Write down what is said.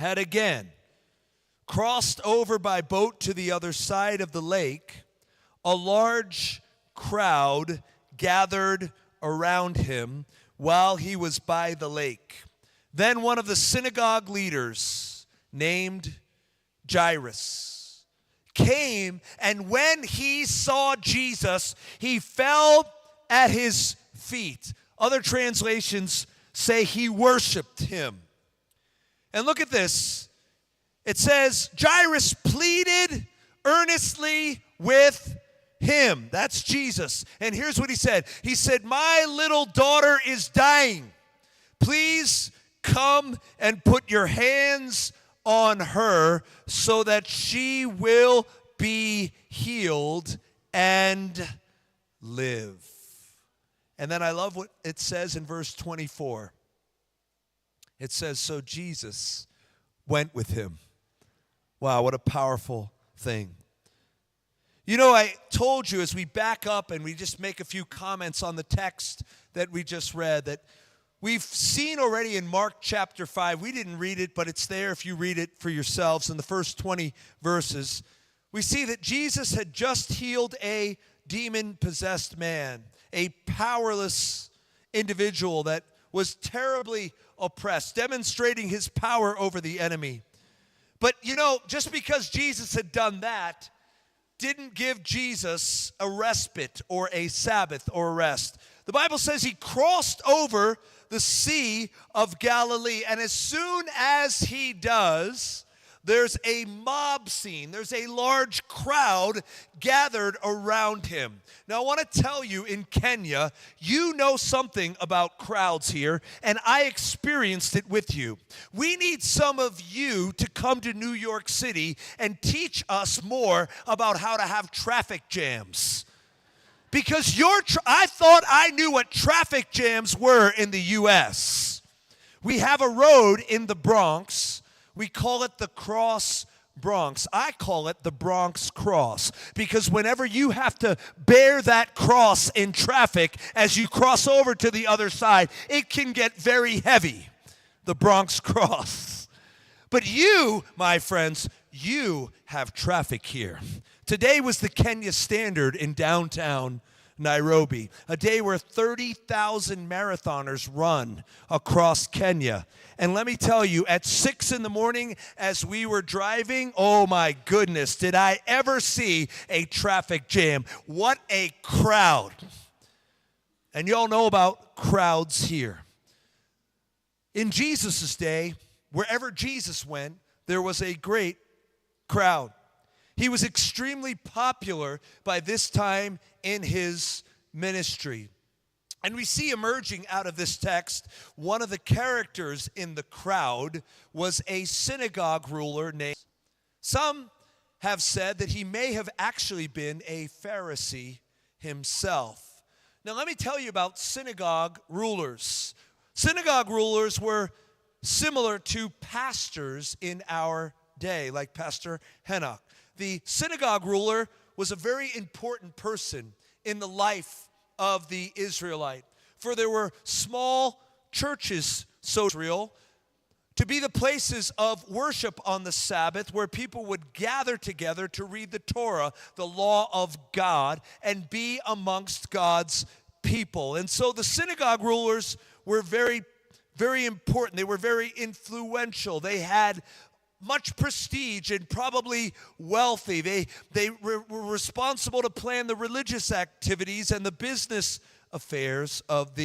had again crossed over by boat to the other side of the lake, a large crowd gathered around him while he was by the lake. Then one of the synagogue leaders, named Jairus, came, and when he saw Jesus, he fell at his feet. Other translations say he worshiped him. And look at this. It says, Jairus pleaded earnestly with him. That's Jesus. And here's what he said. He said, my little daughter is dying. Please come and put your hands on her so that she will be healed and live. And then I love what it says in verse 24. It says, so Jesus went with him. Wow, what a powerful thing. You know, I told you as we back up and we just make a few comments on the text that we just read that we've seen already in Mark chapter 5. We didn't read it, but it's there if you read it for yourselves in the first 20 verses. We see that Jesus had just healed a demon-possessed man, a powerless individual that was terribly oppressed, demonstrating his power over the enemy. But, you know, just because Jesus had done that didn't give Jesus a respite or a Sabbath or a rest. The Bible says he crossed over the Sea of Galilee, and as soon as he does, there's a mob scene. There's a large crowd gathered around him. Now, I want to tell you, in Kenya, you know something about crowds here, and I experienced it with you. We need some of you to come to New York City and teach us more about how to have traffic jams. Because I thought I knew what traffic jams were in the U.S. We have a road in the Bronx. We call it the Cross Bronx. I call it the Bronx Cross because whenever you have to bear that cross in traffic as you cross over to the other side, it can get very heavy, the Bronx Cross. But you, my friends, you have traffic here. Today was the Kenya Standard in downtown Nairobi, a day where 30,000 marathoners run across Kenya. And let me tell you, at 6 in the morning as we were driving, oh my goodness, did I ever see a traffic jam. What a crowd. And you all know about crowds here. In Jesus' day, wherever Jesus went, there was a great crowd. He was extremely popular by this time in his ministry. And we see emerging out of this text, one of the characters in the crowd was a synagogue ruler named. Some have said that he may have actually been a Pharisee himself. Now let me tell you about synagogue rulers. Synagogue rulers were similar to pastors in our day, like Pastor Henoch. The synagogue ruler was a very important person in the life of the Israelite. For there were small churches, so Israel, to be the places of worship on the Sabbath where people would gather together to read the Torah, the law of God, and be amongst God's people. And so the synagogue rulers were very, very important. They were very influential. They had much prestige and probably wealthy. They were responsible to plan the religious activities and the business affairs of the